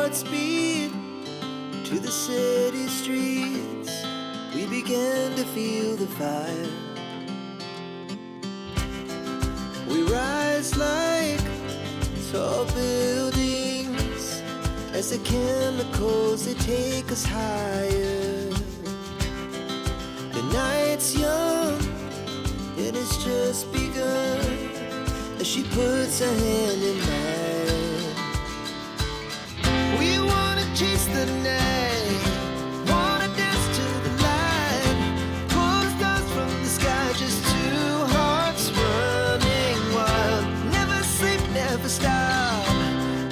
at speed to the city streets. We began to feel the fire. We rise like tall buildings as the chemicals, they take us higher. The night's young, it has just begun as she puts her hand in mine. We wanna chase the night, wanna dance to the light, pull the stars from the sky, just two hearts running wild. Never sleep, never stop,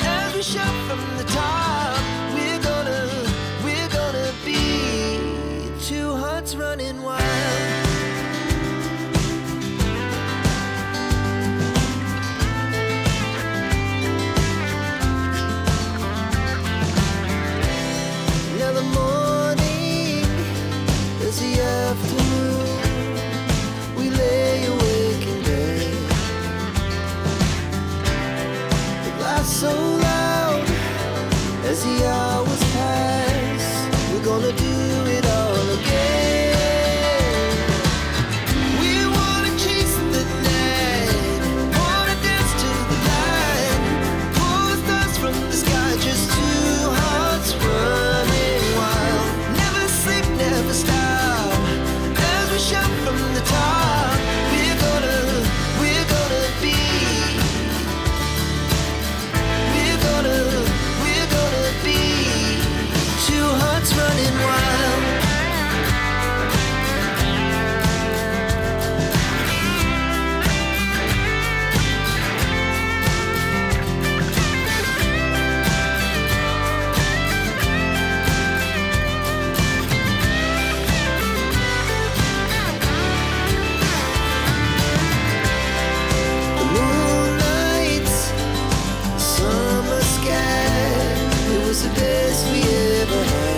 as we shout from the top. We're gonna be two hearts running wild. The afternoon, we lay awake in bed. The laughs so loud as the hours pass. We're gonna do it all again. We wanna chase the night, wanna dance to the light, pull the stars from the sky, just two hearts running wild. Never sleep, never stop, shout from the top. We're gonna be, we're gonna be two hearts running wild. The best we ever had.